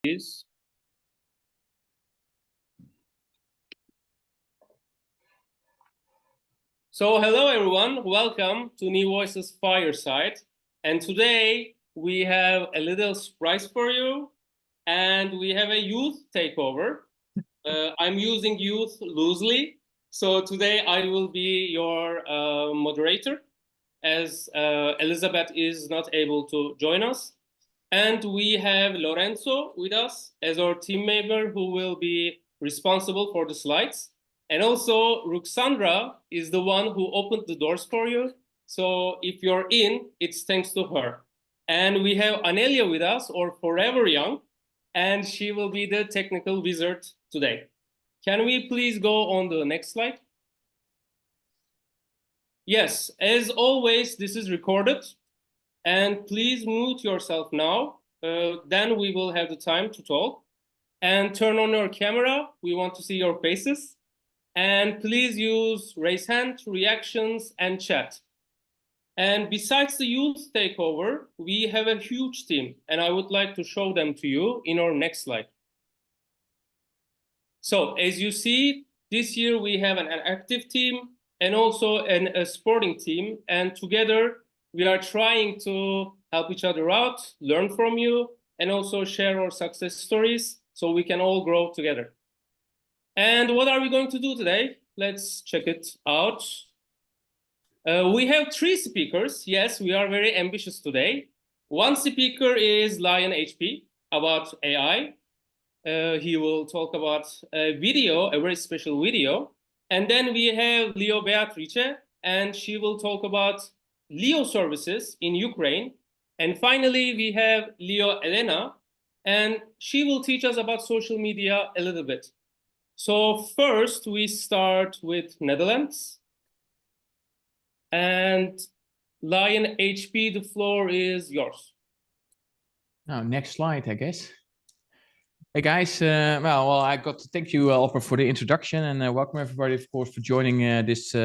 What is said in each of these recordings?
Please. So hello everyone, welcome to New Voices Fireside. And today we have a little surprise for you, and we have a youth takeover. I'm using youth loosely. So today I will be your moderator, as Elizabeth is not able to join us. And we have Lorenzo with us as our team member who will be responsible for the slides. And also Ruxandra is the one who opened the doors for you. So if you're in, it's thanks to her. And we have Anelia with us, or Forever Young, and she will be the technical wizard today. Can we please go on the next slide? Yes, as always, this is recorded. And please mute yourself now. Then we will have the time to talk. And turn on your camera. We want to see your faces. And please use raise hand, reactions, and chat. And besides the youth takeover, we have a huge team. And I would like to show them to you in our next slide. So as you see, this year we have an active team and also a sporting team. And together, we are trying to help each other out, learn from you, and also share our success stories so we can all grow together. And what are we going to do today? Let's check it out. We have 3 speakers. Yes, we are very ambitious today. One speaker is Lion HP about AI. He will talk about a video, a very special video. And then we have Leo Beatrice, and she will talk about Leo services in Ukraine. And finally, we have Leo Elena, and she will teach us about social media a little bit. So first, we start with Netherlands. And Lion HP, the floor is yours. Now, next slide, I guess. Hey guys, well, I got to thank you, Alper, for the introduction, and welcome everybody, of course, for joining this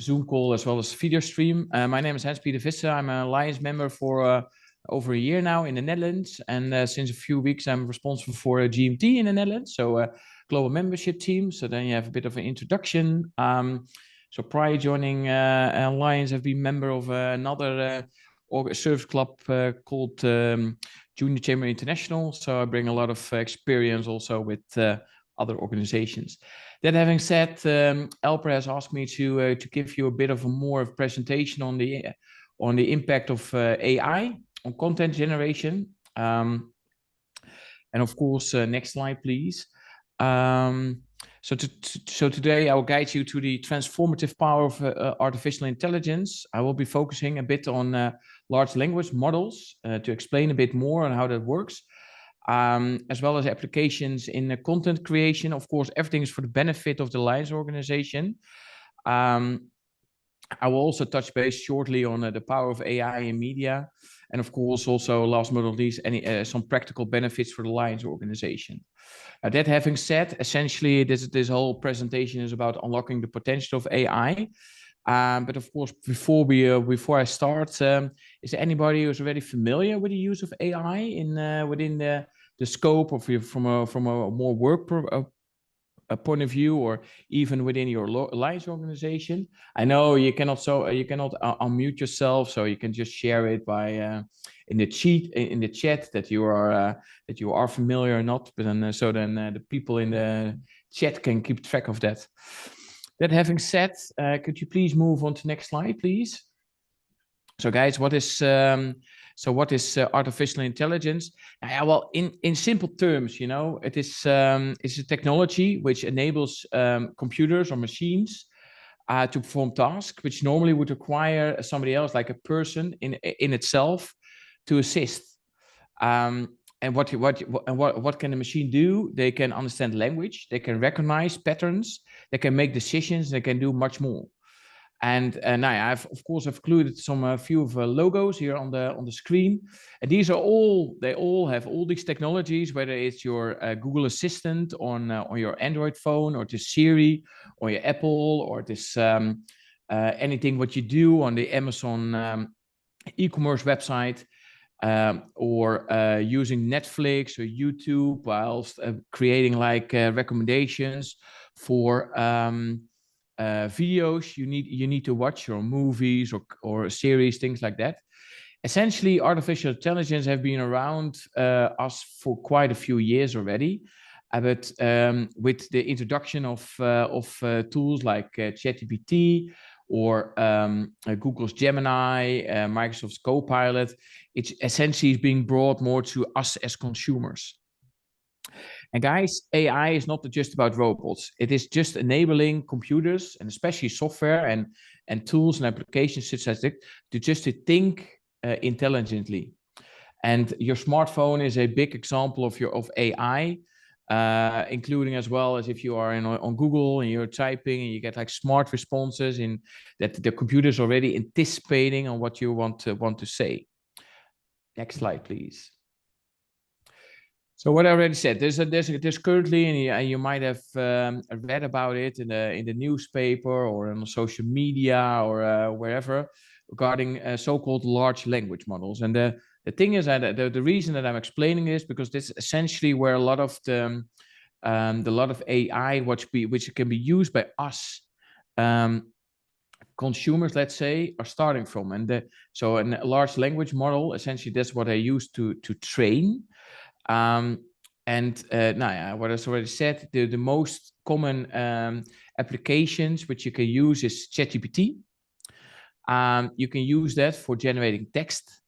Zoom call as well as video stream. My name is Hans-Peter Visser. I'm an Alliance member for over a year now in the Netherlands, and since a few weeks I'm responsible for a GMT in the Netherlands, so a global membership team. So then you have a bit of an introduction. So prior joining Alliance, I've been member of another service club called Junior Chamber International. So I bring a lot of experience also with other organizations. That having said, Alper has asked me to give you a bit of a more presentation on the impact of AI on content generation. And of course, next slide, please. So today I will guide you to the transformative power of artificial intelligence. I will be focusing a bit on large language models to explain a bit more on how that works, as well as applications in content creation. Of course, everything is for the benefit of the Alliance organization. I will also touch base shortly on the power of AI in media. And of course, also last but not least, some practical benefits for the Alliance organization. That having said, essentially, this whole presentation is about unlocking the potential of AI. But of course, before I start, is there anybody who's already familiar with the use of AI within the scope of from a more work point of view, or even within your Alliance organization? I know you cannot unmute yourself, so you can just share it by in the chat that you are familiar or not. But then the people in the chat can keep track of that. That having said, could you please move on to next slide, please? So guys, what is artificial intelligence? Well, in simple terms, it is it's a technology which enables computers or machines to perform tasks which normally would require somebody else, like a person in itself, to assist. And what can the machine do? They can understand language, they can recognize patterns, they can make decisions, they can do much more. And I've of course included a few of logos here on the screen, and they all have all these technologies, whether it's your Google Assistant on your Android phone, or to Siri, or your Apple, or this anything what you do on the Amazon e-commerce website. or using Netflix or YouTube whilst creating like recommendations for videos you need to watch, or movies or series, things like that. Essentially, artificial intelligence have been around us for quite a few years already, but with the introduction of tools like ChatGPT or Google's Gemini, Microsoft's Copilot, it's essentially being brought more to us as consumers. And guys, AI is not just about robots. It is just enabling computers, and especially software and tools and applications such as it, to think intelligently. And your smartphone is a big example of AI, including as well as if you are on Google and you're typing and you get like smart responses in that the computer is already anticipating on what you want to say. Next slide, please. So what I already said, there's currently, and you might have read about it in the newspaper or on social media or wherever, regarding so-called large language models. And the thing is that the reason that I'm explaining this, because this is essentially where a lot of the lot of AI which can be used by us consumers, let's say, are starting from. And so a large language model, essentially, that's what I use to train. What I already said, the most common applications which you can use is ChatGPT. You can use that for generating text.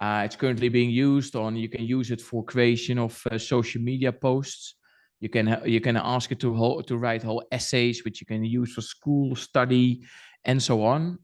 It's currently being used you can use it for creation of social media posts. You can ask it to write whole essays, which you can use for school study and so on.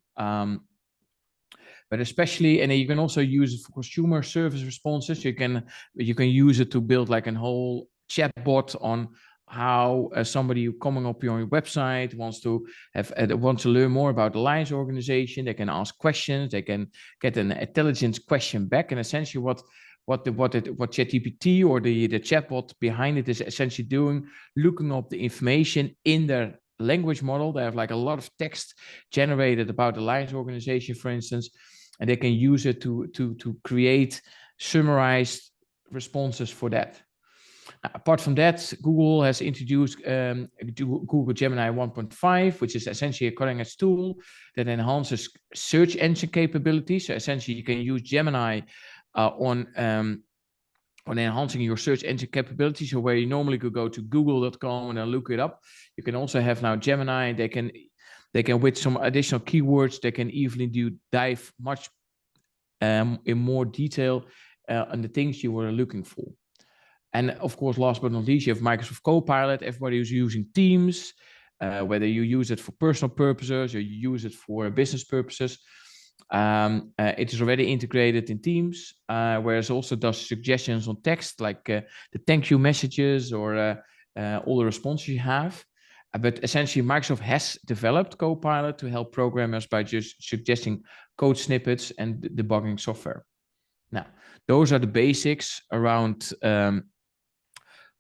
But especially, and you can also use it for consumer service responses. You can use it to build like a whole chatbot on how somebody coming up on your website wants to learn more about the Lions organization. They can ask questions. They can get an intelligence question back. And essentially, what ChatGPT or the chatbot behind it is essentially doing, looking up the information in their language model. They have like a lot of text generated about the Lions organization, for instance, and they can use it to create summarized responses for that. Apart from that, Google has introduced Google Gemini 1.5, which is essentially a cutting-edge tool that enhances search engine capabilities. So essentially, you can use Gemini on enhancing your search engine capabilities. So where you normally could go to google.com and then look it up, you can also have now Gemini. They can with some additional keywords, they can easily dive much in more detail on the things you were looking for. And of course, last but not least, you have Microsoft Copilot. Everybody is using Teams, whether you use it for personal purposes or you use it for business purposes. It is already integrated in Teams, whereas also does suggestions on text, like the thank you messages or all the responses you have. But essentially, Microsoft has developed Copilot to help programmers by just suggesting code snippets and debugging software. Now, those are the basics around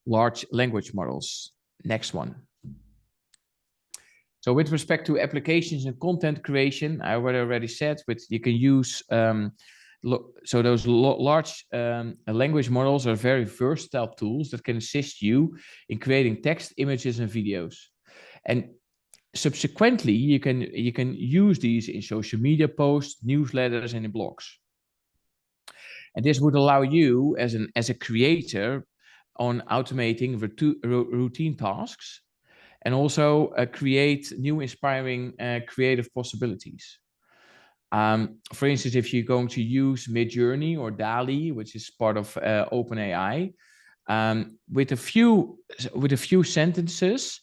large language models. Next one. So with respect to applications and content creation, I already said, you can use, so those large language models are very versatile tools that can assist you in creating text, images, and videos. And subsequently, you can use these in social media posts, newsletters, and in blogs. And this would allow you as a creator on automating routine tasks, and also create new inspiring creative possibilities. For instance, if you're going to use Midjourney or DALL-E, which is part of OpenAI, with a few sentences,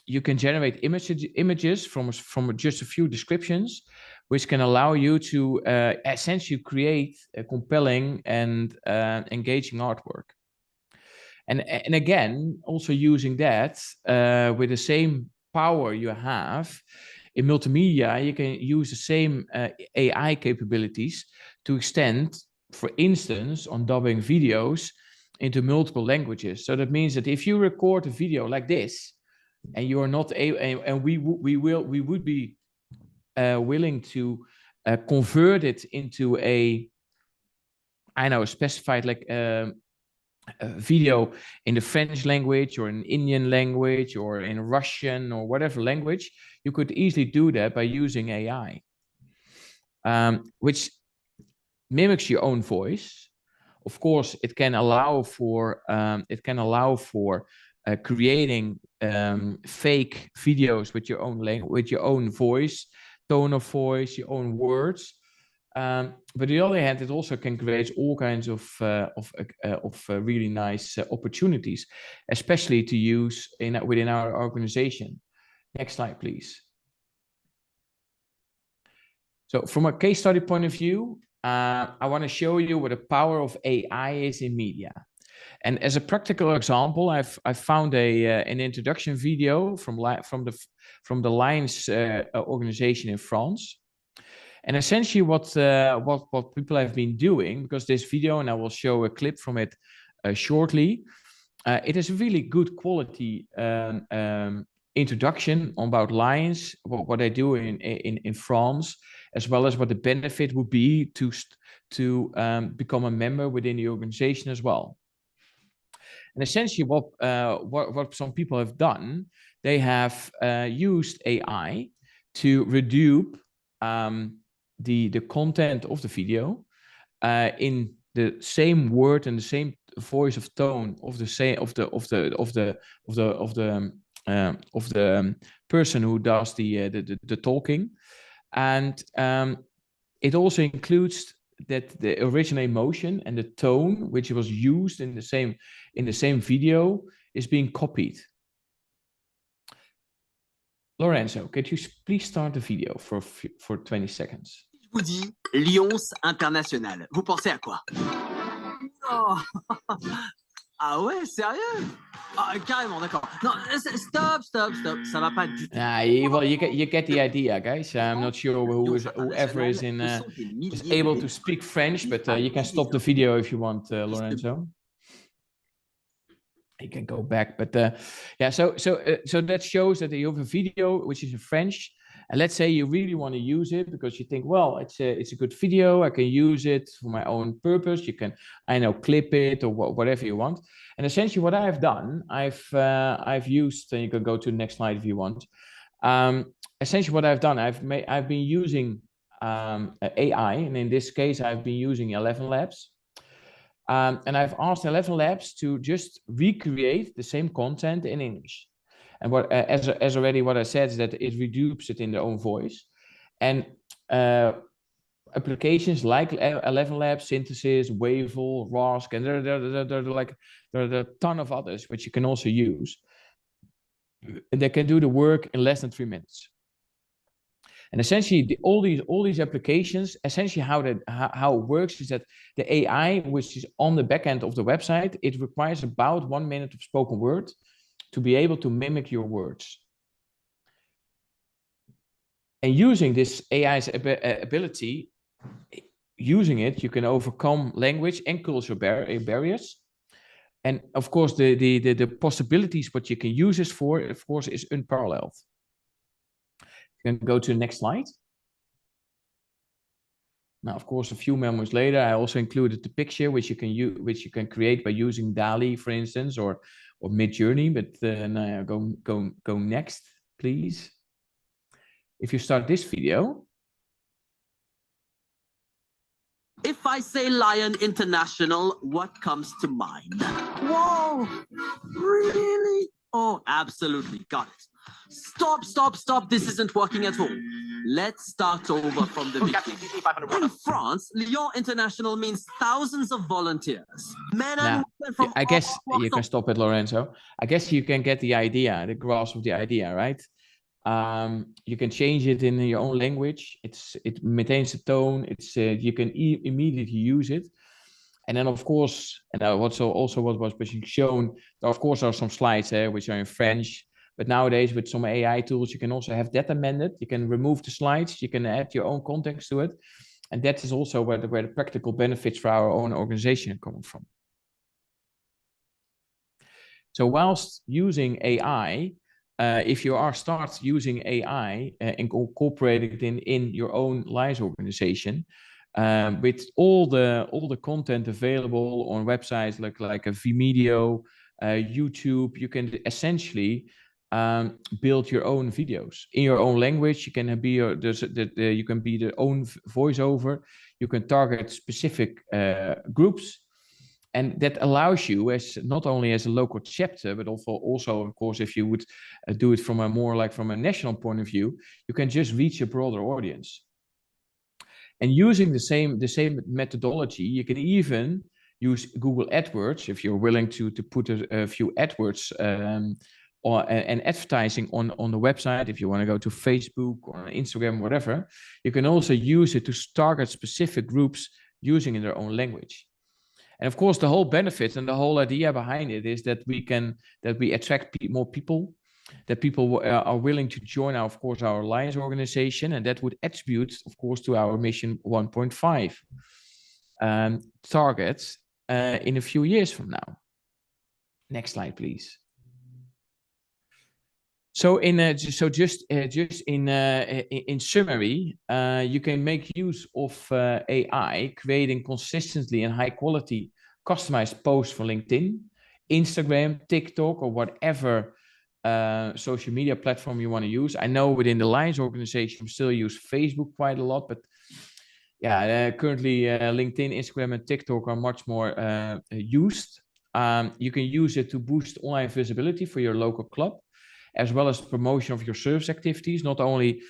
you can generate images from just a few descriptions, which can allow you to essentially create a compelling and engaging artwork. And again, also using that with the same power you have in multimedia, you can use the same AI capabilities to extend, for instance, on dubbing videos into multiple languages. So that means that if you record a video like this, and you are not able, and we would be willing to convert it into a I know, specified like a video in the French language or in Indian language or in Russian or whatever language, you could easily do that by using AI, which mimics your own voice. Of course, it can allow for creating fake videos with your own language, with your own voice, tone of voice, your own words. But on the other hand, it also can create all kinds of really nice opportunities, especially to use within our organization. Next slide, please. So from a case study point of view, I want to show you what the power of AI is in media. And as a practical example, I've found an introduction video from the Lions organization in France. And essentially what people have been doing, because this video, and I will show a clip from it shortly, it is a really good quality introduction about lions, what they do in France, as well as what the benefit would be to become a member within the organization as well. And essentially what some people have done, they have used AI to reduce the content of the video in the same word and the same voice of tone of the person who does the talking, and it also includes that the original emotion and the tone which was used in the same video is being copied. Lorenzo, could you please start the video for 20 seconds? Je vous dis Lions International. Vous pensez à quoi? Oh. Ah ouais, sérieux? Ah, carrément, d'accord. Non, stop. Ça va pas du tout. Well, you get the idea, guys. I'm not sure whoever is able to speak French, but you can stop the video if you want, Lorenzo. You can go back, but yeah. So that shows that you have a video which is in French, and let's say you really want to use it because you think, well, it's a good video. I can use it for my own purpose. You can, I know, clip it or whatever you want. And essentially, what I've done, I've used. And you can go to the next slide if you want. Essentially, what I've done, I've been using AI, and in this case, I've been using 11 Labs. And I've asked 11 Labs to just recreate the same content in English. And what, as already what I said is that it reduces it in their own voice. And applications like 11 Labs, Synthesis, Wavell, Rask, and there are a ton of others which you can also use. And they can do the work in less than 3 minutes. And essentially, all these applications, essentially how it works is that the AI, which is on the back end of the website, it requires about 1 minute of spoken word to be able to mimic your words. And using this AI's ability, using it, you can overcome language and cultural barriers. And of course, the possibilities what you can use this for, of course, is unparalleled. You can go to the next slide. Now, of course, a few moments later, I also included the picture which you can create by using DALL-E, for instance, or Midjourney. But now go next, please. If you start this video. If I say Lion International, what comes to mind? Whoa, really? Oh, absolutely, got it. Stop. This isn't working at all. Let's start over from the beginning. In France, Lyon International means thousands of volunteers. Men and women from I guess you can stop it, Lorenzo. I guess you can get the idea, the grasp of the idea, right? You can change it in your own language. It maintains the tone. You can immediately use it. And then, of course, and what was being shown, of course, there are some slides which are in French. But nowadays, with some AI tools, you can also have that amended. You can remove the slides. You can add your own context to it. And that is also where the practical benefits for our own organization are coming from. So whilst using AI, if you start using AI and incorporating it in your own Lions organization, with all the content available on websites like a Vimeo, YouTube. You can essentially build your own videos in your own language. You can be you can be the own voiceover. You can target specific groups, and that allows you, as not only as a local chapter, but also of course, if you would do it from a more like from a national point of view, you can just reach a broader audience. And using the same methodology, you can even use Google AdWords if you're willing to put a few AdWords and advertising on the website. If you want to go to Facebook or Instagram, whatever, you can also use it to target specific groups using in their own language. And of course, the whole benefit and the whole idea behind it is that we attract more people, that people are willing to join our, of course, our alliance organization, and that would attribute, of course, to our mission 1.5 targets in a few years from now. Next slide, please. So in summary, you can make use of AI, creating consistently and high quality customized posts for LinkedIn, Instagram, TikTok, or whatever social media platform you want to use. I know within the Alliance organization, we still use Facebook quite a lot, but yeah, currently LinkedIn, Instagram, and TikTok are much more used. You can use it to boost online visibility for your local club, as well as promotion of your service activities, not only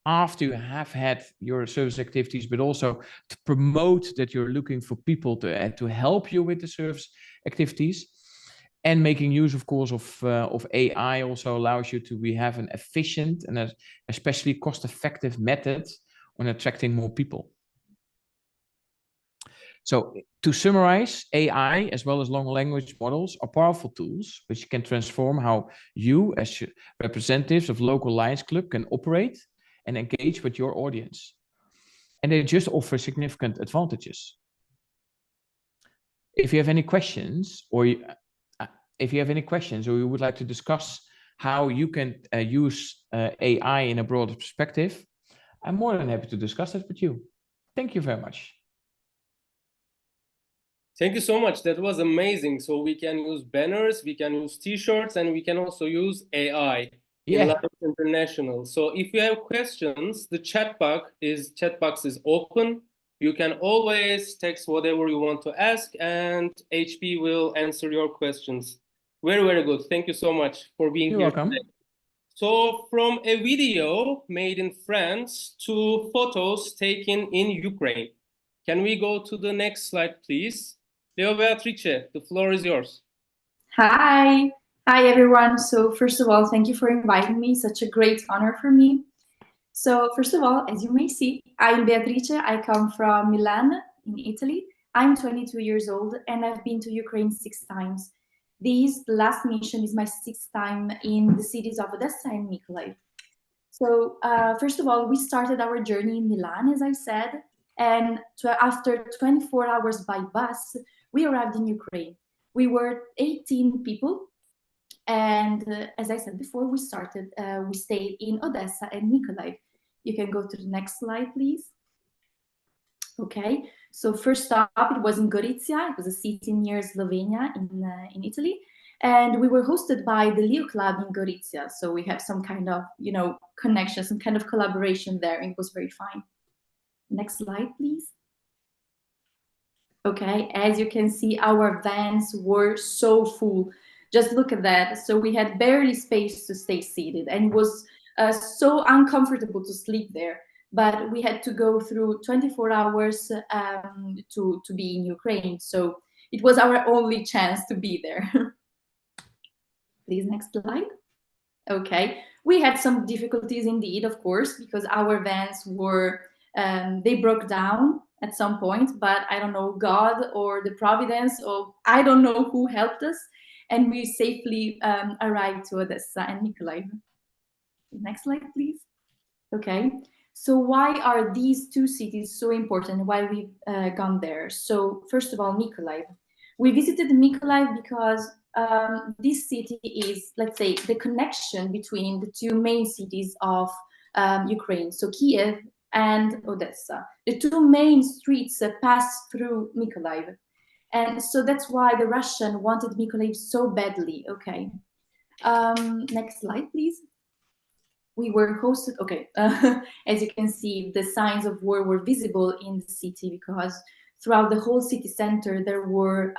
after you have had your service activities, but also to promote that you're looking for people to help you with the service activities. And making use, of course, of AI also allows you to have an efficient and especially cost-effective method on attracting more people. So to summarize, AI as well as long language models are powerful tools which can transform how you as representatives of local Lions Club can operate and engage with your audience. And they just offer significant advantages. If you have any questions or you would like to discuss how you can use AI in a broader perspective, I'm more than happy to discuss it with you. Thank you very much. Thank you so much. That was amazing. So we can use banners, we can use t-shirts, and we can also use AI in Alliance International. So if you have questions, the chat box is open. You can always text whatever you want to ask, and HP will answer your questions. Very, very good. Thank you so much for being here. You're welcome. Today. So from a video made in France to photos taken in Ukraine. Can we go to the next slide, please? Leo Beatrice, the floor is yours. Hi everyone. So first of all, thank you for inviting me. Such a great honor for me. So first of all, as you may see, I'm Beatrice. I come from Milan in Italy. I'm 22 years old and I've been to Ukraine 6 times. The last mission is my 6th time in the cities of Odessa and Mykolaiv. So first of all, we started our journey in Milan, as I said, and after 24 hours by bus, we arrived in Ukraine. We were 18 people, and as I said before, we stayed in Odessa and Mykolaiv. You can go to the next slide, please. Okay, so first stop, it was in Gorizia. It was a city near Slovenia in Italy. And we were hosted by the Leo Club in Gorizia. So we have some kind of, connection, some kind of collaboration there. It was very fine. Next slide, please. Okay, as you can see, our vans were so full. Just look at that. So we had barely space to stay seated, and it was so uncomfortable to sleep there. But we had to go through 24 hours to be in Ukraine. So it was our only chance to be there. Please, next slide. Okay, we had some difficulties indeed, of course, because our vans were, they broke down at some point, but I don't know, God or the providence, or I don't know who helped us, and we safely arrived to Odessa and Mykolaiv. Next slide, please. Okay, so why are these 2 cities so important? Why we've gone there? So first of all, Mykolaiv. We visited Mykolaiv because this city is, let's say, the connection between the 2 main cities of Ukraine. So Kiev and Odessa. The two main streets pass through Mykolaiv. And so that's why the Russian wanted Mykolaiv so badly. Okay. Next slide, please. We were hosted, okay, as you can see, the signs of war were visible in the city because throughout the whole city center, there were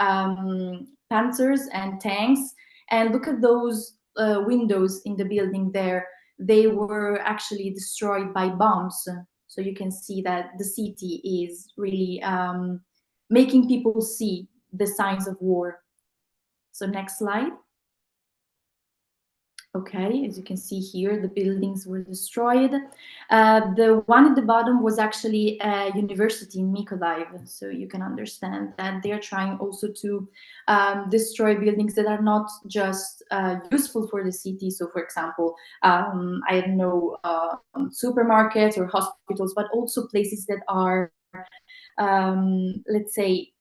panzers and tanks. And look at those windows in the building there. They were actually destroyed by bombs. So you can see that the city is really making people see the signs of war. So next slide. Okay, as you can see here, the buildings were destroyed. The one at the bottom was actually a university in Mykolaiv. So you can understand that they're trying also to destroy buildings that are not just useful for the city. So for example, I don't know, supermarkets or hospitals, but also places that are let's say,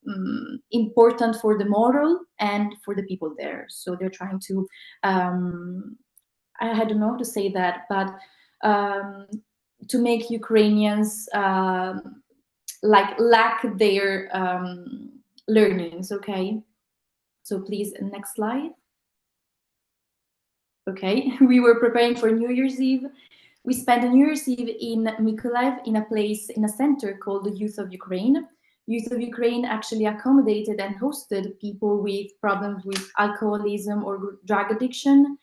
important for the moral and for the people there. So they're trying to, I don't know how to say that, but to make Ukrainians like lack their learnings, okay? So please, next slide. Okay, we were preparing for New Year's Eve. We spent New Year's Eve in Mykolaiv in a place, in a center called the Youth of Ukraine. Youth of Ukraine actually accommodated and hosted people with problems with alcoholism or drug addiction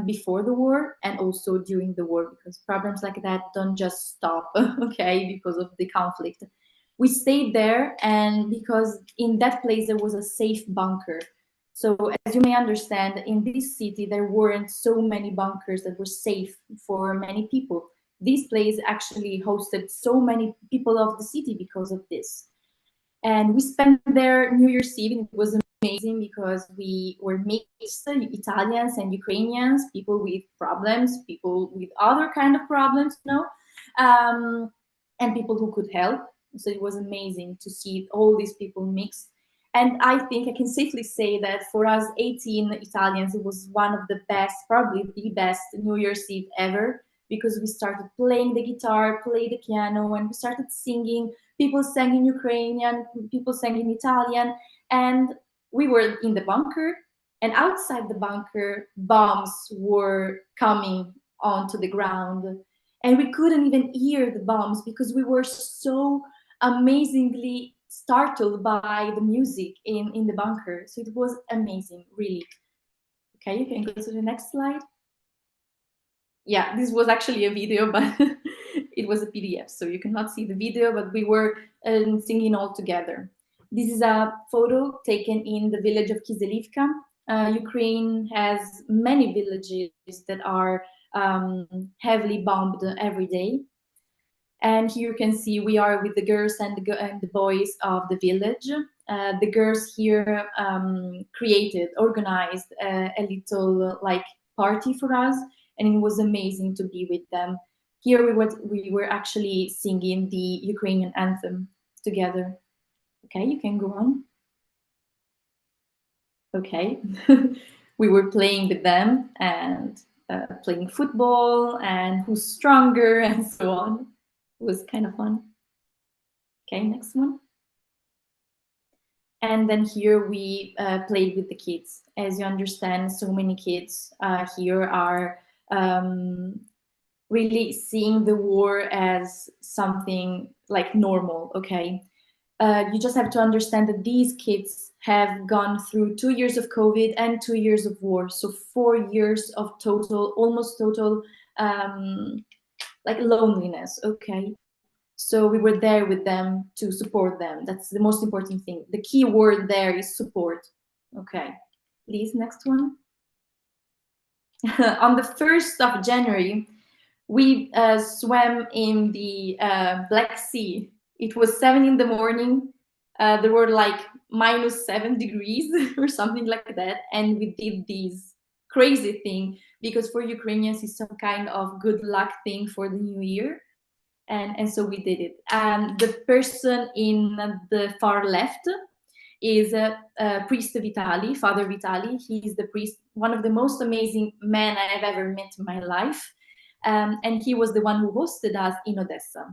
before the war and also during the war, because problems like that don't just stop, okay, because of the conflict. We stayed there, and because in that place there was a safe bunker. So as you may understand, in this city, there weren't so many bunkers that were safe for many people. This place actually hosted so many people of the city because of this. And we spent there New Year's Eve, and it was amazing because we were mixed, Italians and Ukrainians, people with problems, people with other kind of problems, you know, and people who could help. So it was amazing to see all these people mixed. And I think I can safely say that for us 18 Italians, it was one of the best, probably the best New Year's Eve ever, because we started playing the guitar, play the piano, and we started singing. People sang in Ukrainian, people sang in Italian, and we were in the bunker. And outside the bunker, bombs were coming onto the ground. And we couldn't even hear the bombs because we were so amazingly startled by the music in the bunker. So it was amazing, really. Okay, you can go to the next slide. Yeah, this was actually a video, but it was a PDF, so you cannot see the video, but we were singing all together. This is a photo taken in the village of Kiselivka. Ukraine has many villages that are heavily bombed every day. And here you can see we are with the girls and the boys of the village. The girls here organized a little like party for us, and it was amazing to be with them. Here we were actually singing the Ukrainian anthem together. Okay, you can go on. Okay, we were playing with them and playing football and who's stronger and so on. It was kind of fun. Okay, next one. And then here we played with the kids. As you understand, so many kids here are really seeing the war as something like normal, okay? You just have to understand that these kids have gone through 2 years of COVID and 2 years of war. So 4 years of total, almost total, like loneliness, okay? So we were there with them to support them. That's the most important thing. The key word there is support. Okay, please, next one. On the 1st of January, we swam in the Black Sea. It was 7 in the morning. There were like -7 degrees or something like that. And we did this crazy thing because for Ukrainians, it's some kind of good luck thing for the new year. And so we did it. And the person in the far left is Priest Vitali, Father Vitali. He's the priest, one of the most amazing men I've ever met in my life. And he was the one who hosted us in Odessa.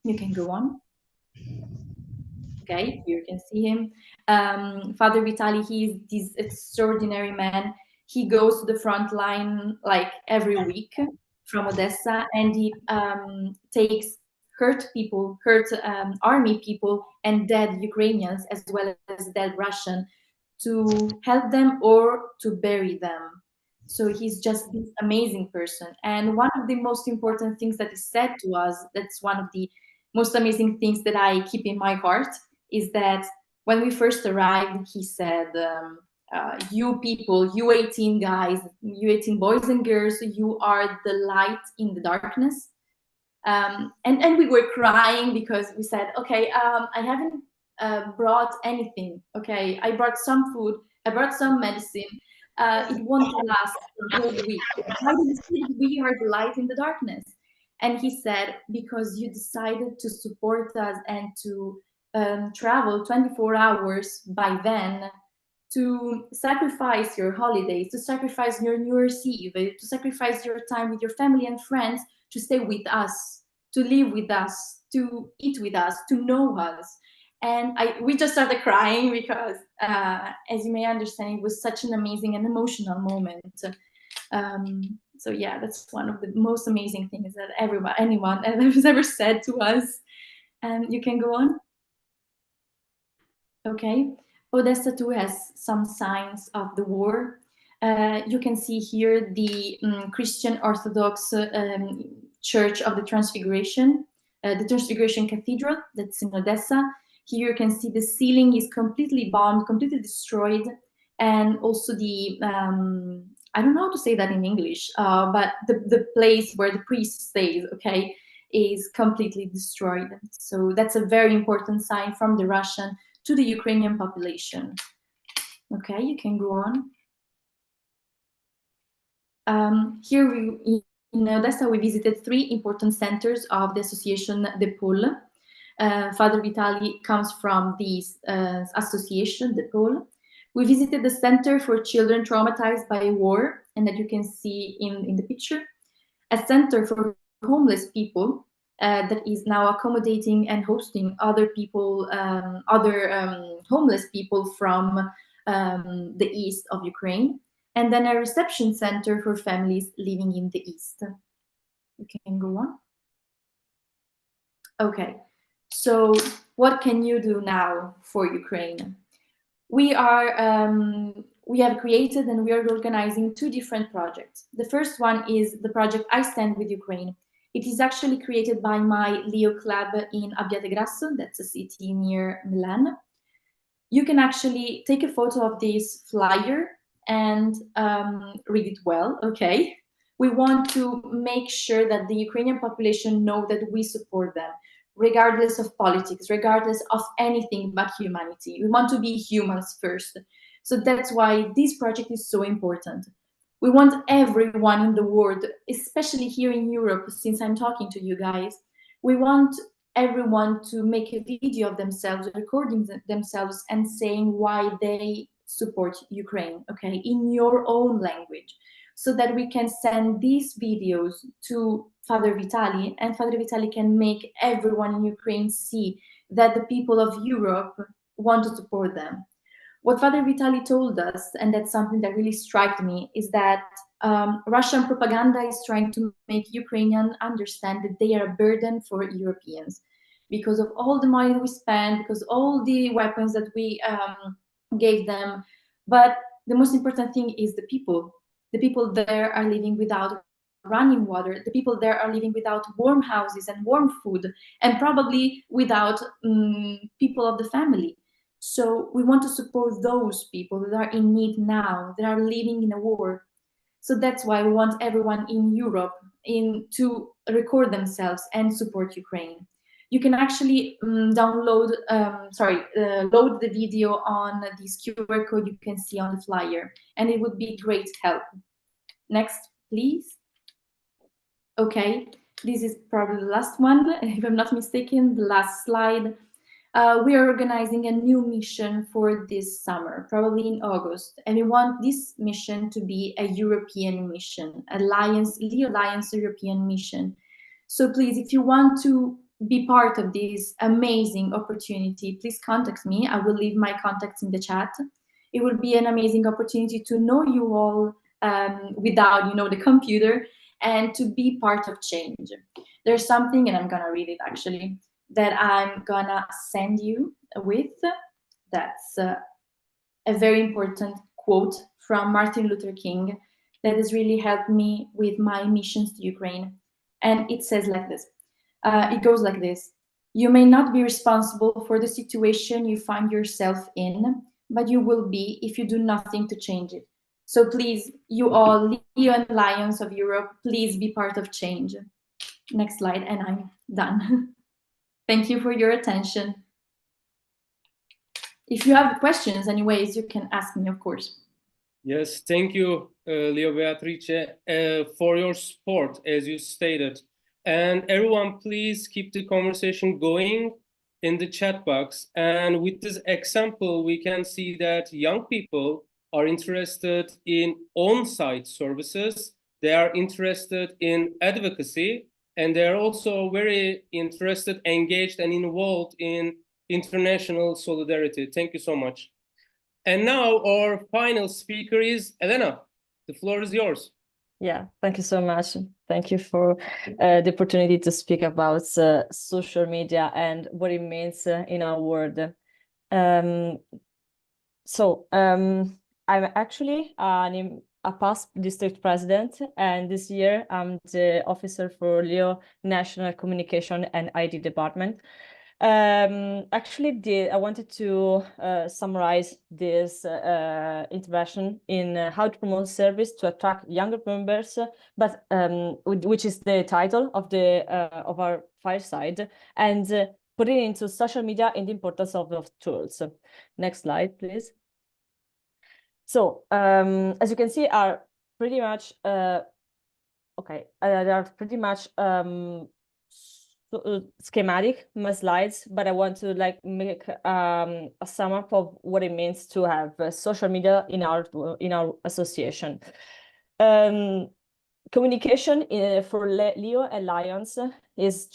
You can go on. Okay, here you can see him. Father Vitali, he is this extraordinary man. He goes to the front line like every week from Odessa, and he takes hurt people, hurt army people, and dead Ukrainians as well as dead Russian to help them or to bury them. So he's just this amazing person. And one of the most important things that is said to us, that's one of the most amazing things that I keep in my heart, is that when we first arrived, he said, you people, you 18 guys, you 18 boys and girls, you are the light in the darkness. And we were crying because we said, okay, I haven't brought anything. Okay, I brought some food, I brought some medicine. It won't last the whole week. Why do you say we are the light in the darkness? And he said, because you decided to support us and to travel 24 hours by then, to sacrifice your holidays, to sacrifice your New Year's Eve, to sacrifice your time with your family and friends, to stay with us, to live with us, to eat with us, to know us. And we just started crying because, as you may understand, it was such an amazing and emotional moment. So yeah, that's one of the most amazing things that anyone has ever said to us. And you can go on. Okay. Odessa too has some signs of the war. You can see here the Christian Orthodox Church of the Transfiguration Cathedral that's in Odessa. Here you can see the ceiling is completely bombed, completely destroyed, and also the I don't know how to say that in English, but the place where the priest stays, okay, is completely destroyed. So that's a very important sign from the Russian to the Ukrainian population. Okay, you can go on. Here in Odessa, we visited 3 important centers of the association De Paul. Father Vitali comes from this association, De Paul. We visited the Center for Children Traumatized by War, and that you can see in the picture. A center for homeless people that is now accommodating and hosting other people, homeless people from the east of Ukraine. And then a reception center for families living in the east. You can go on. Okay, so what can you do now for Ukraine? We have created and we are organizing 2 different projects. The first one is the project I Stand With Ukraine. It is actually created by my Leo Club in Abbiategrasso, that's a city near Milan. You can actually take a photo of this flyer and read it well, okay? We want to make sure that the Ukrainian population know that we support them, regardless of politics, regardless of anything but humanity. We want to be humans first. So that's why this project is so important. We want everyone in the world, especially here in Europe, since I'm talking to you guys, we want everyone to make a video of themselves, recording themselves and saying why they support Ukraine, okay, in your own language, so that we can send these videos to Father Vitali, and Father Vitali can make everyone in Ukraine see that the people of Europe want to support them. What Father Vitali told us, and that's something that really struck me, is that Russian propaganda is trying to make Ukrainians understand that they are a burden for Europeans because of all the money we spend, because all the weapons that we gave them. But the most important thing is the people. The people there are living without running water. The people there are living without warm houses and warm food, and probably without people of the family. So we want to support those people that are in need now, that are living in a war. So that's why we want everyone in Europe to record themselves and support Ukraine. You can actually load the video on this QR code you can see on the flyer, and it would be great help. Next, please. Okay, this is probably the last one, if I'm not mistaken, the last slide. We are organizing a new mission for this summer, probably in August, and we want this mission to be a European mission, Leo Alliance European mission. So please, if you want to be part of this amazing opportunity, please contact me. I will leave my contacts in the chat. It will be an amazing opportunity to know you all without, you know, the computer, and to be part of change. There's something, and I'm gonna read it actually, that I'm gonna send you with. That's a very important quote from Martin Luther King that has really helped me with my missions to Ukraine. And it says like this. It goes like this. You may not be responsible for the situation you find yourself in, but you will be if you do nothing to change it. So please, you all, Leo and Lions of Europe, please be part of change. Next slide, and I'm done. Thank you for your attention. If you have questions, anyways, you can ask me, of course. Yes, thank you, Leo Beatrice, for your support, as you stated. And everyone, please keep the conversation going in the chat box. And with this example, we can see that young people are interested in on-site services. They are interested in advocacy, and they're also very interested, engaged, and involved in international solidarity. Thank you so much. And now our final speaker is Elena. The floor is yours. Yeah, thank you so much. Thank you for the opportunity to speak about social media and what it means in our world. I'm actually a past district president, and this year I'm the officer for Leo National Communication and ID Department. I wanted to summarize this intervention in how to promote service to attract younger members, but which is the title of the of our fireside, and put it into social media and the importance of those tools. Next slide, please. So as you can see, are pretty much they are pretty much schematic, my slides, but I want to like make a sum up of what it means to have social media in our association. Communication for Leo and Lions is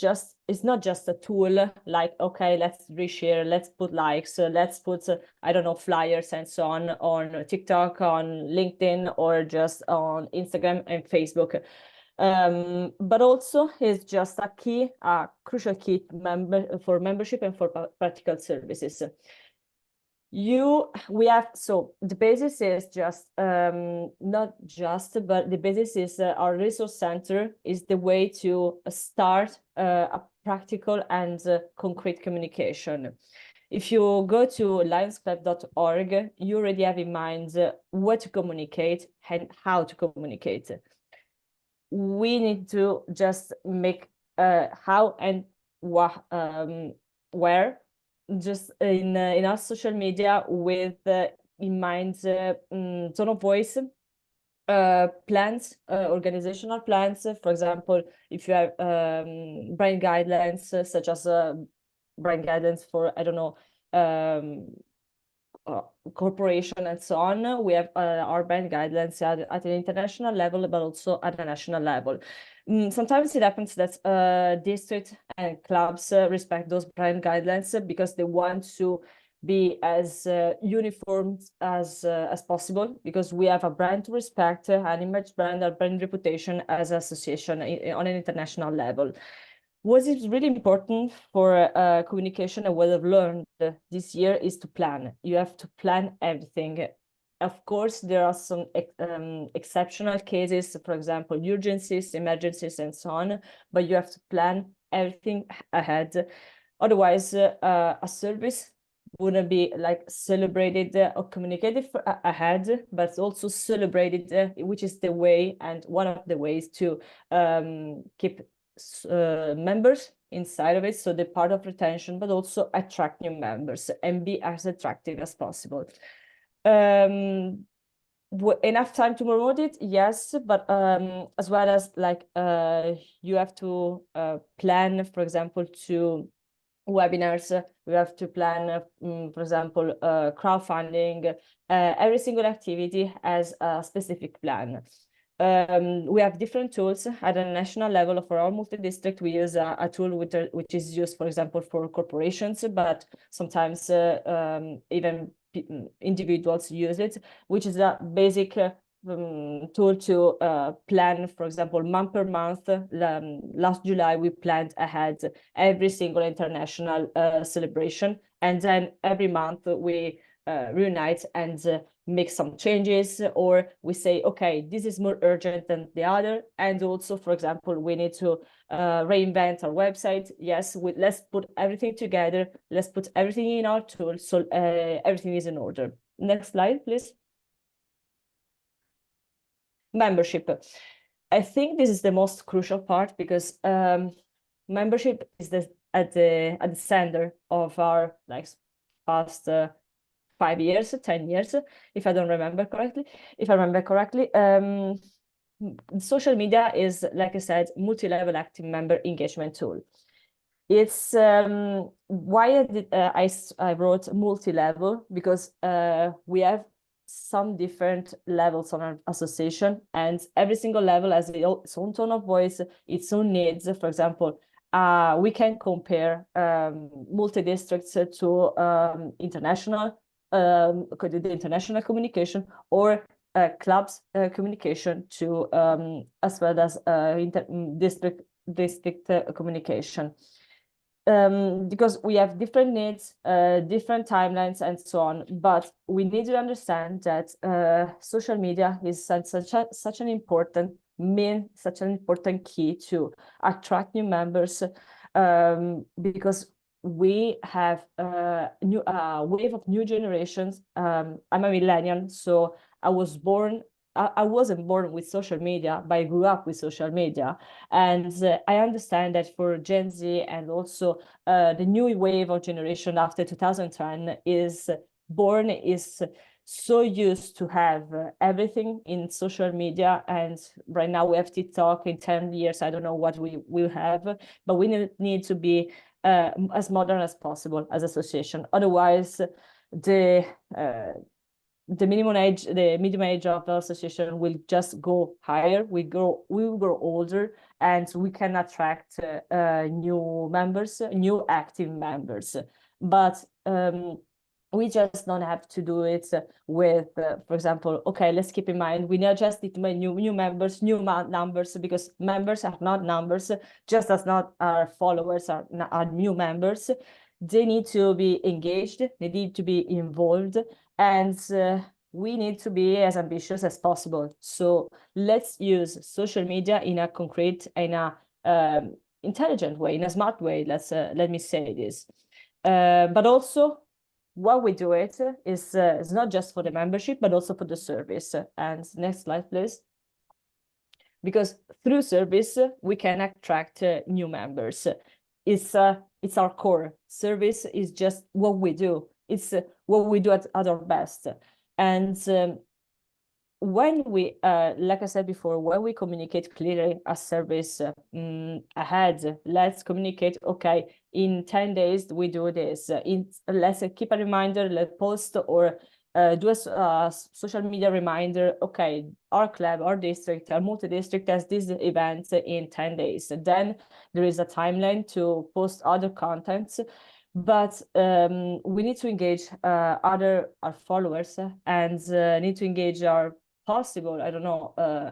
not just a tool like, okay, let's reshare, let's put likes, let's put I don't know, flyers and so on TikTok, on LinkedIn, or just on Instagram and Facebook. But also is just a crucial key for membership and for practical services. The basis is just but the basis is our resource center is the way to start a practical and concrete communication. If you go to lionsclub.org, you already have in mind what to communicate and how to communicate. We need to just make how and where, just in our social media, with in mind tone of voice, plans, organizational plans. For example, if you have brand guidelines, such as brand guidelines for, I don't know, corporation and so on, we have our brand guidelines at an international level, but also at a national level. Sometimes it happens that districts and clubs respect those brand guidelines because they want to be as uniform as possible, because we have a brand to respect, an image brand, a brand reputation as an association on an international level. What is really important for communication and what I've learned this year is to plan. You have to plan everything. Of course, there are some exceptional cases, for example, urgencies, emergencies, and so on, but you have to plan everything ahead. Otherwise, a service wouldn't be like celebrated or communicated ahead, but also celebrated, which is the way and one of the ways to keep members inside of it, so the part of retention, but also attract new members and be as attractive as possible. Enough time to promote it, yes, but as well as like you have to plan, for example, to webinars, we have to plan, for example, crowdfunding. Every single activity has a specific plan. We have different tools at a national level. For our multi-district, we use a tool which is used, for example, for corporations, but sometimes even individuals use it, which is a basic tool to plan, for example, month per month. Last July, we planned ahead every single international celebration. And then every month we reunite and make some changes, or we say, okay, this is more urgent than the other. And also, for example, we need to reinvent our website. Yes, let's put everything together. Let's put everything in our tool so everything is in order. Next slide, please. Membership. I think this is the most crucial part, because membership is at the center of our past 5 years, 10 years, if I remember correctly. Social media is, like I said, multi-level active member engagement tool. It's why I wrote multi-level, because we have some different levels on our association, and every single level has its own tone of voice, its own needs. For example, we can compare multi-districts to international communication, or clubs communication, to as well as district communication. Because we have different needs, different timelines, and so on. But we need to understand that social media is such an important key to attract new members, because we have a wave of new generations. I'm a millennial, so I wasn't born with social media, but I grew up with social media. And I understand that for Gen Z, and also the new wave of generation after 2010 is so used to have everything in social media. And right now we have TikTok. In 10 years, I don't know what we will have, but we need to be as modern as possible as association. Otherwise, the medium age of the association will just go higher. We will grow older, and we can attract new members, new active members. But we just don't have to do it with, for example, okay, let's keep in mind, we not just need to make new members, new numbers, because members are not numbers, just as not our followers are new members. They need to be engaged, they need to be involved, and we need to be as ambitious as possible. So let's use social media in a concrete, in a intelligent way, in a smart way. Let me say this. But also, what we do is not just for the membership, but also for the service. And next slide, please. Because through service, we can attract new members. It's our core. Service is just what we do. It's what we do at our best. And when we, like I said before, when we communicate clearly a service ahead, let's communicate, okay, in 10 days, we do this. Let's keep a reminder, let's post, or do a social media reminder. Okay, our club, our district, our multi-district has this event in 10 days. Then there is a timeline to post other contents. But we need to engage our followers, and need to engage our possible,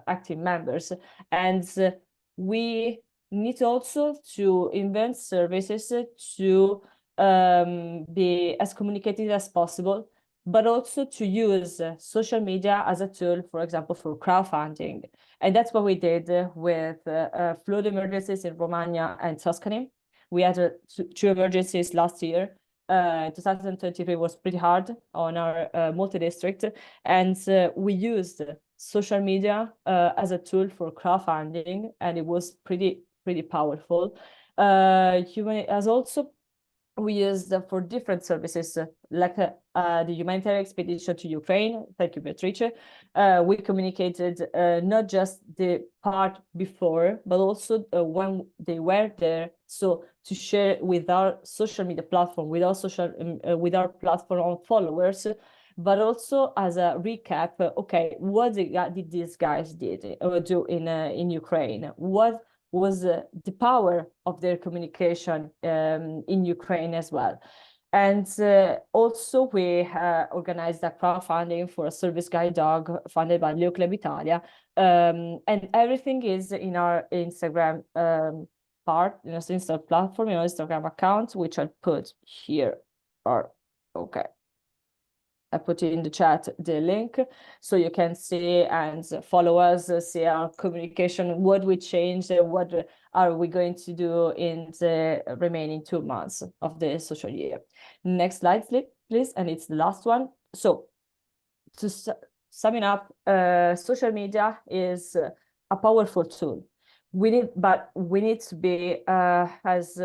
active members. And we need also to invent services to be as communicative as possible, but also to use social media as a tool, for example, for crowdfunding. And that's what we did with flood emergencies in Romagna and Tuscany. We had 2 emergencies last year. 2023 was pretty hard on our multi-district, and we used social media as a tool for crowdfunding, and it was pretty powerful. As also we used for different services, like the humanitarian expedition to Ukraine. Thank you, Beatrice. We communicated not just the part before, but also when they were there. So to share with our social media platform, with our platform on followers, but also as a recap, okay, what did these guys do in Ukraine? What was the power of their communication in Ukraine as well? And also we organized a crowdfunding for a service guide dog funded by Leo Club Italia. And everything is in our Instagram part, in our Insta platform, in our Instagram account, which I'll put here. Okay. I put it in the chat, the link, so you can see and follow us, see our communication, what we changed, what are we going to do in the remaining 2 months of the social year. Next slide, please, and it's the last one. So to sum it up, social media is a powerful tool. We need to be as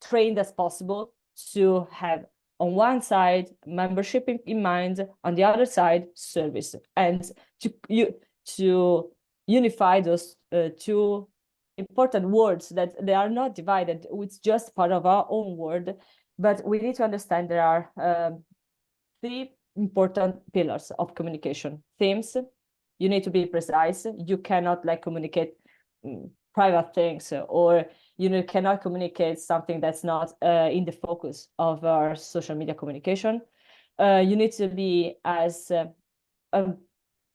trained as possible to have, on one side, membership in mind, on the other side, service, and to unify those two important words, that they are not divided. It's just part of our own word, but we need to understand there are 3 important pillars of communication. Themes, you need to be precise. You cannot communicate private things, or cannot communicate something that's not in the focus of our social media communication. You need to be as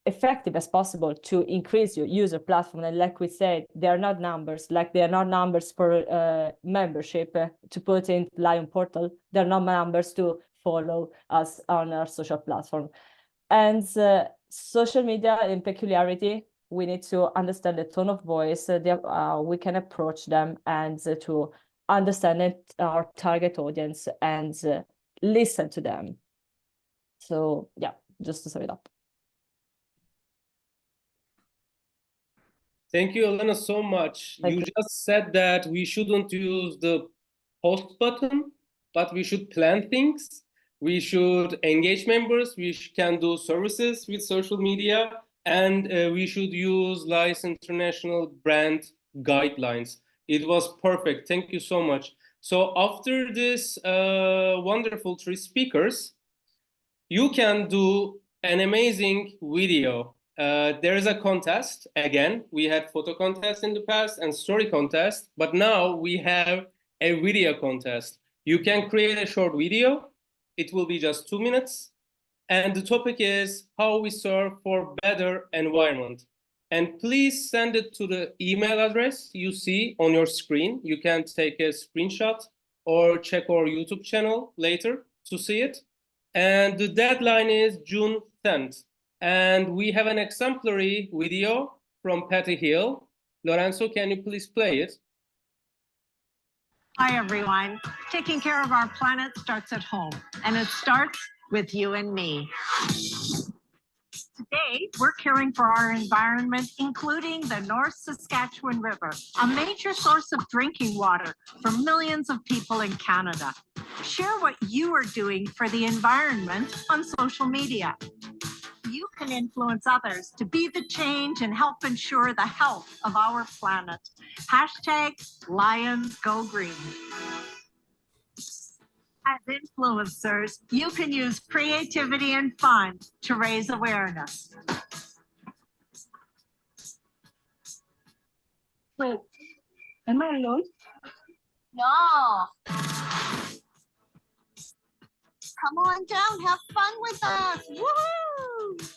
effective as possible to increase your user platform. And like we said, they are not numbers, like they are not numbers for membership to put in Lion portal. They're not numbers to follow us on our social platform. And social media in peculiarity, we need to understand the tone of voice, we can approach them, and to understand our target audience and listen to them. So yeah, just to sum it up. Thank you, Elena, so much. You just said that we shouldn't use the post button, but we should plan things. We should engage members. We can do services with social media. And we should use LICE International brand guidelines. It was perfect. Thank you so much. So after this wonderful 3 speakers, you can do an amazing video. There is a contest. Again, we had photo contest in the past and story contest, but now we have a video contest. You can create a short video. It will be just 2 minutes. And the topic is how we serve for better environment. And please send it to the email address you see on your screen. You can take a screenshot or check our YouTube channel later to see it. And the deadline is June 10th. And we have an exemplary video from Patty Hill. Lorenzo, can you please play it? Hi, everyone. Taking care of our planet starts at home, and it starts with you and me. Today, we're caring for our environment, including the North Saskatchewan River, a major source of drinking water for millions of people in Canada. Share what you are doing for the environment on social media. You can influence others to be the change and help ensure the health of our planet. Hashtag Lions Go Green. As influencers, you can use creativity and fun to raise awareness. Wait, am I alone? No. Come on down, have fun with us. Woohoo!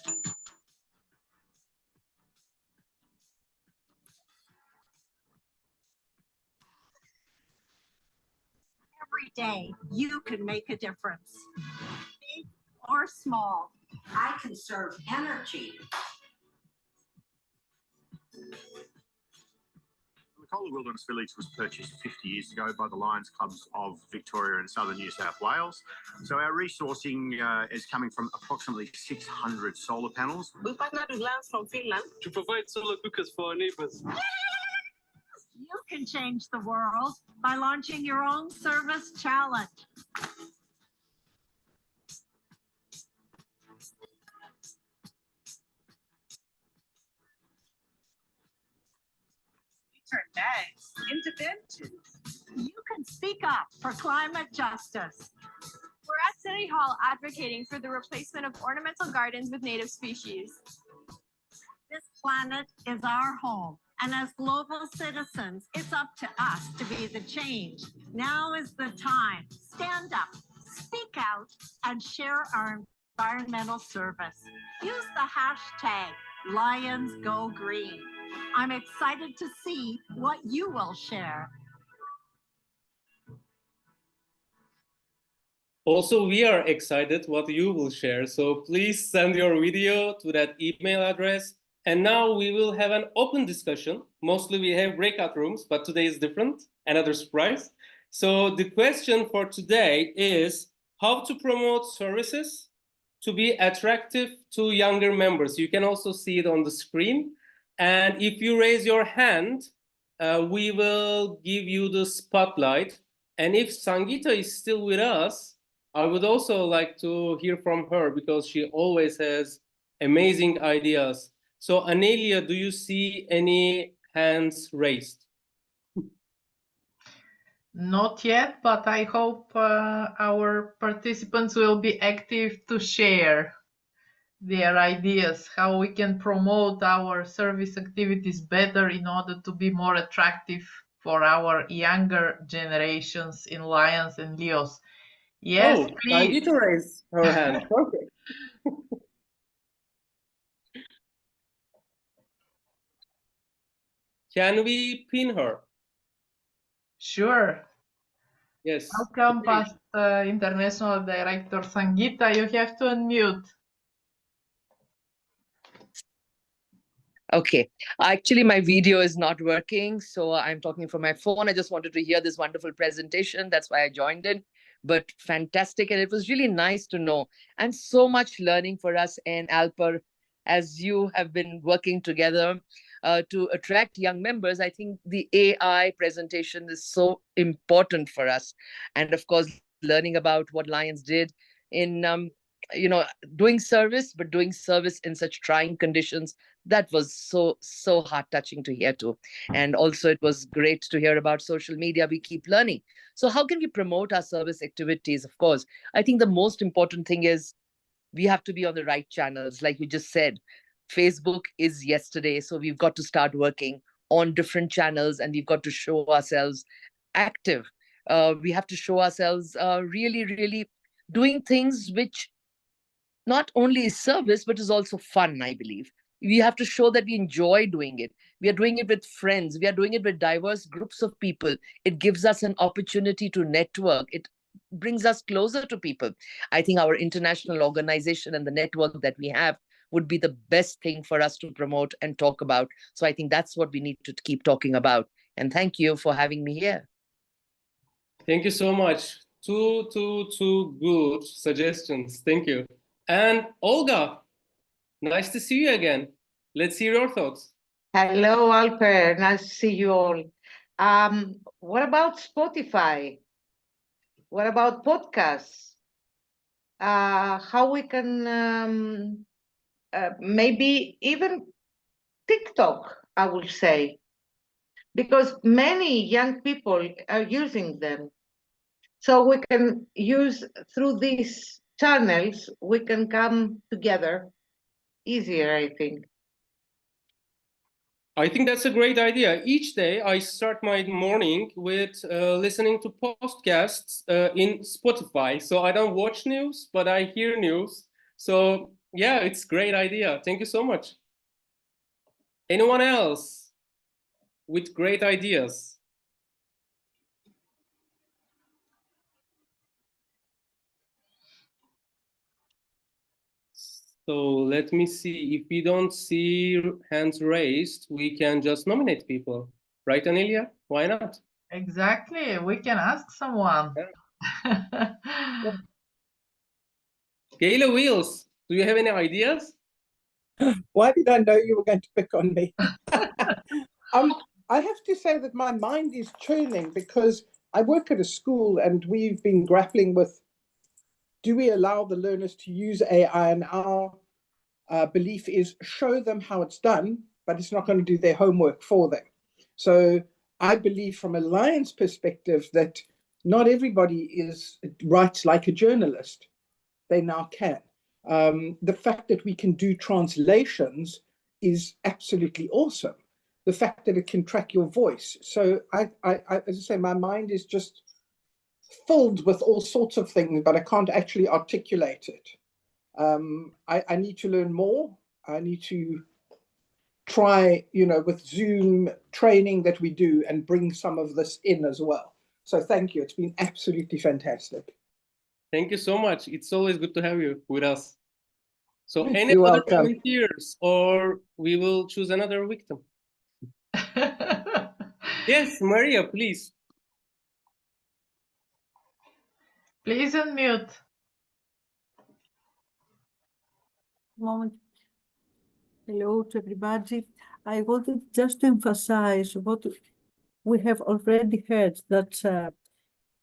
Every day, you can make a difference, big or small. I conserve energy. The Cola Wilderness Village was purchased 50 years ago by the Lions Clubs of Victoria and Southern New South Wales. So our resourcing is coming from approximately 600 solar panels. We partnered with Lions from Finland to provide solar cookers for our neighbors. You can change the world by launching your own service challenge. Turn bags into benches. You can speak up for climate justice. We're at City Hall advocating for the replacement of ornamental gardens with native species. This planet is our home, and as global citizens, it's up to us to be the change. Now is the time. Stand up, speak out, and share our environmental service. Use the hashtag #LionsGoGreen. I'm excited to see what you will share. Also, we are excited what you will share. So please send your video to that email address. And now we will have an open discussion. Mostly we have breakout rooms, but today is different, another surprise. So the question for today is how to promote services to be attractive to younger members. You can also see it on the screen. And if you raise your hand, we will give you the spotlight. And if Sangeeta is still with us, I would also like to hear from her because she always has amazing ideas. So Anelia, do you see any hands raised? Not yet, but I hope our participants will be active to share their ideas, how we can promote our service activities better in order to be more attractive for our younger generations in Lions and Leos. Yes, oh, please. Sangeeta raised her hand. Perfect. Can we pin her? Sure. Yes. Welcome, past International Director Sangeeta. You have to unmute. Okay, actually my video is not working, so I'm talking from my phone. I just wanted to hear this wonderful presentation. That's why I joined in. But fantastic, and it was really nice to know. And so much learning for us in Alper, as you have been working together to attract young members. I think the AI presentation is so important for us. And of course, learning about what Lions did in doing service, but doing service in such trying conditions. That was so heart touching to hear too. And also it was great to hear about social media. We keep learning. So how can we promote our service activities? Of course, I think the most important thing is we have to be on the right channels. Like you just said, Facebook is yesterday. So we've got to start working on different channels, and we've got to show ourselves active. We have to show ourselves really, really doing things which not only is service, but is also fun, I believe. We have to show that we enjoy doing it. We are doing it with friends. We are doing it with diverse groups of people. It gives us an opportunity to network. It brings us closer to people. I think our international organization and the network that we have would be the best thing for us to promote and talk about. So I think that's what we need to keep talking about. And thank you for having me here. Thank you so much. Two good suggestions. Thank you. And Olga, nice to see you again. Let's hear your thoughts. Hello, Alper. Nice to see you all. What about Spotify? What about podcasts? How we can maybe even TikTok, I would say, because many young people are using them. So we can use through these channels, we can come together easier, I think. I think that's a great idea. Each day I start my morning with listening to podcasts in Spotify. So I don't watch news, but I hear news. So yeah, it's a great idea. Thank you so much. Anyone else with great ideas? So let me see. If we don't see hands raised, we can just nominate people. Right, Anelia? Why not? Exactly. We can ask someone. Yeah. Kayla Wheels, do you have any ideas? Why did I know you were going to pick on me? I have to say that my mind is churning because I work at a school and we've been grappling with, do we allow the learners to use AI? And our belief is show them how it's done, but it's not going to do their homework for them. So I believe from a Lions perspective that not everybody writes like a journalist. they now can. The fact that we can do translations is absolutely awesome. The fact that it can track your voice. So as I say, my mind is just filled with all sorts of things, but I can't actually articulate it. I need to learn more. I need to try, with Zoom training that we do, and bring some of this in as well. So thank you. It's been absolutely fantastic. Thank you so much. It's always good to have you with us. So any You're other welcome. volunteers, or we will choose another victim? Yes, Maria, please. Please unmute. Moment. Hello to everybody. I wanted just to emphasize what we have already heard, that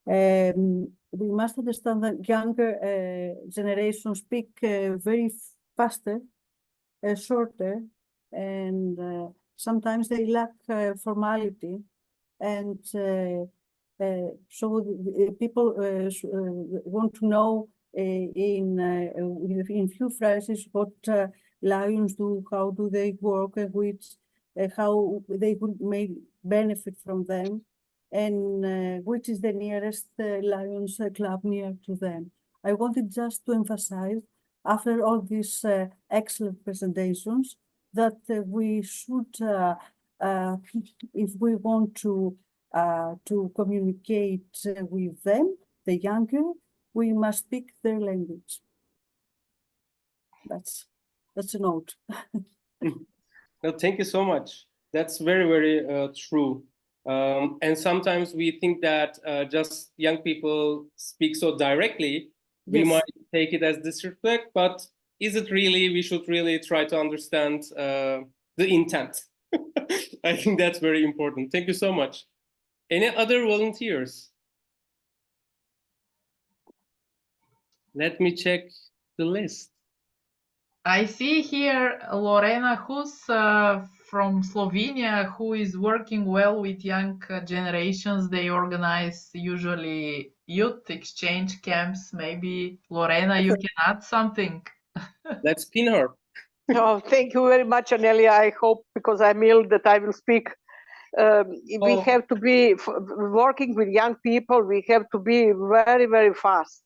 we must understand that younger generations speak very faster, shorter, and sometimes they lack formality. And so people want to know in few phrases what lions do, how do they work, which how they may benefit from them, and which is the nearest Lions club near to them. I wanted just to emphasize, after all these excellent presentations, that we should, if we want to communicate with them, the younger, we must speak their language. That's a note. No, thank you so much. That's very, very true. And sometimes we think that just young people speak so directly, we Yes. might take it as disrespect, but is it really? We should really try to understand the intent. I think that's very important. Thank you so much. Any other volunteers? Let me check the list. I see here Lorena Hus from Slovenia, who is working well with young generations. They organize usually youth exchange camps. Maybe Lorena, you can add something. Let's pin her. Oh, thank you very much, Anelia. I hope, because I'm ill, that I will speak. We have to be working with young people. We have to be very, very fast,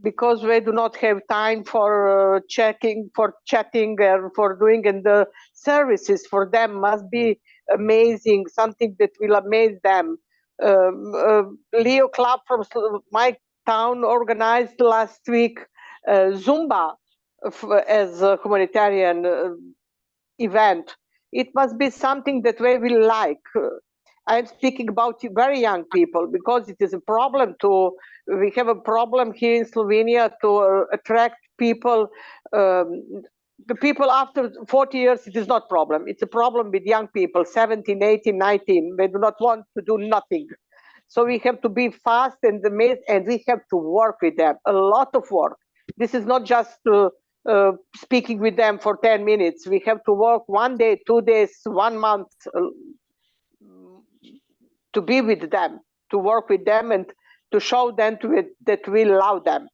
because we do not have time for chatting, and for doing, and the services for them must be amazing, something that will amaze them. Leo Club from my town organized last week Zumba as a humanitarian event. It must be something that we will like. I'm speaking about very young people, because it is a problem we have a problem here in Slovenia to attract people. The people after 40 years, it is not a problem. It's a problem with young people, 17, 18, 19. They do not want to do nothing. So we have to be fast and we have to work with them, a lot of work. This is not just speaking with them for 10 minutes. We have to work 1 day, 2 days, 1 month, to be with them, to work with them, and to show them that we love them.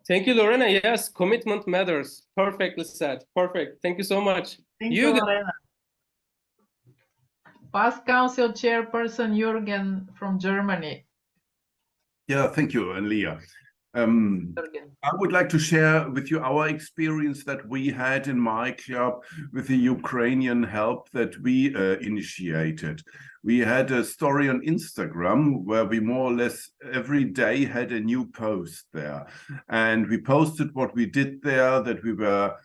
Thank you, Lorena. Yes, commitment matters. Perfectly said. Perfect. Thank you so much. Thank you, Lorena. Past Council Chairperson Jürgen from Germany. Yeah, thank you, Leah. I would like to share with you our experience that we had in my club with the Ukrainian help that we initiated. We had a story on Instagram where we more or less every day had a new post there. And we posted what we did there, that we were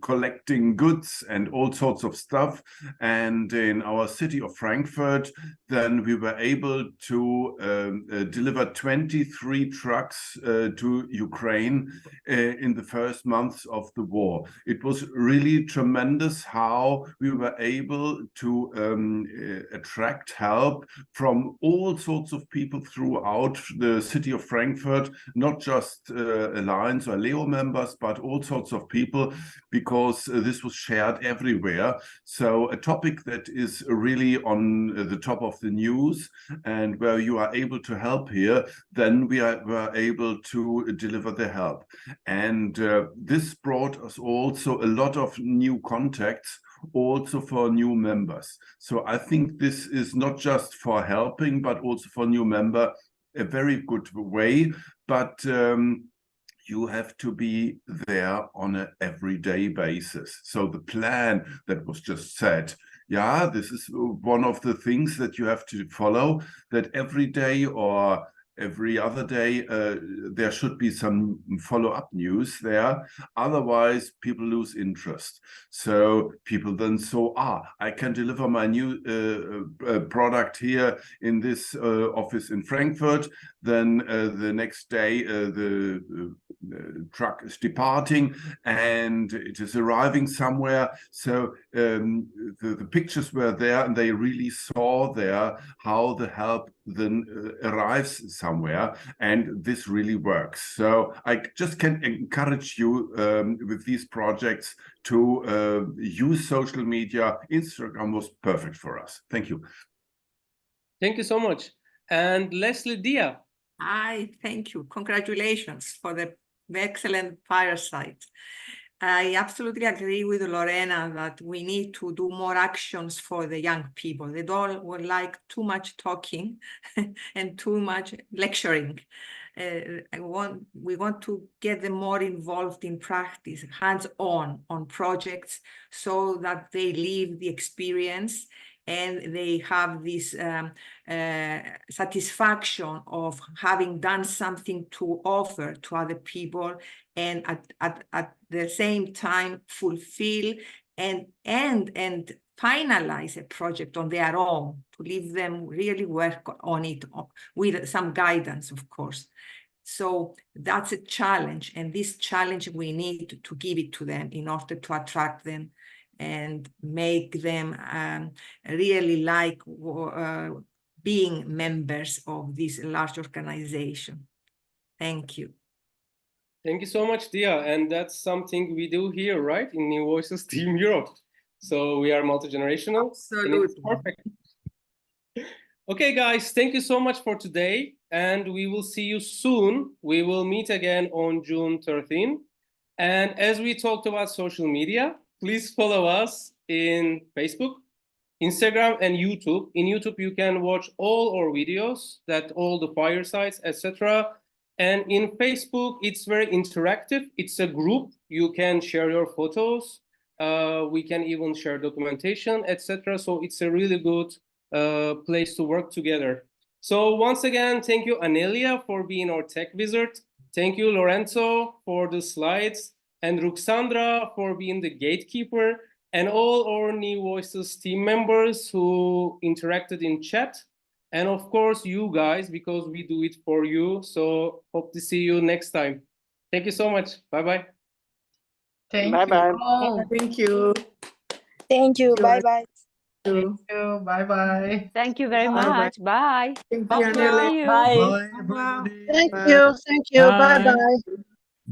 collecting goods and all sorts of stuff. And in our city of Frankfurt, then we were able to deliver 23 trucks to Ukraine in the first months of the war. It was really tremendous how we were able to attract help from all sorts of people throughout the city of Frankfurt, not just Alliance or Leo members, but all sorts of people, because this was shared everywhere. So a topic that is really on the top of the news and where you are able to help here, then were able to deliver the help. And this brought us also a lot of new contacts, also for new members. So I think this is not just for helping, but also for new member, a very good way. But you have to be there on an everyday basis. So the plan that was just said, yeah, this is one of the things that you have to follow, that every day or every other day, there should be some follow-up news there. Otherwise, people lose interest. So people then I can deliver my new product here in this office in Frankfurt. Then the next day, the truck is departing and it is arriving somewhere. So the pictures were there, and they really saw there how the help then arrives somewhere, and this really works. So I just can encourage you with these projects to use social media. Instagram was perfect for us. Thank you. Thank you so much. And Leslie Dia. Hi, thank you. Congratulations for the excellent fireside. I absolutely agree with Lorena that we need to do more actions for the young people. They don't would like too much talking and too much lecturing. We want to get them more involved in practice, hands-on on projects, so that they live the experience and they have this satisfaction of having done something to offer to other people, and at the same time fulfill and finalize a project on their own, to leave them really work on it with some guidance, of course. So that's a challenge, and this challenge we need to give it to them in order to attract them and make them really like being members of this large organization. Thank you. Thank you so much, Dia. And that's something we do here, right, in New Voices Team Europe. So we are multi-generational. Absolutely. Perfect. Okay, guys, thank you so much for today. And we will see you soon. We will meet again on June 13. And as we talked about social media, please follow us in Facebook, Instagram, and YouTube. In YouTube, you can watch all our videos, all the firesides, etc. And in Facebook, it's very interactive. It's a group. You can share your photos. We can even share documentation, etc. So it's a really good place to work together. So once again, thank you, Anelia, for being our tech wizard. Thank you, Lorenzo, for the slides, and Ruxandra for being the gatekeeper, and all our New Voices team members who interacted in chat. And of course, you guys, because we do it for you. So hope to see you next time. Thank you so much. Bye-bye. Thank Bye-bye. you all. Thank you. Thank you. Bye-bye. Thank you. Bye-bye. Thank you very Bye-bye. much. Bye. Thank you, Hope to Anela. see you. Bye. Thank you. Thank you. Bye. Bye-bye.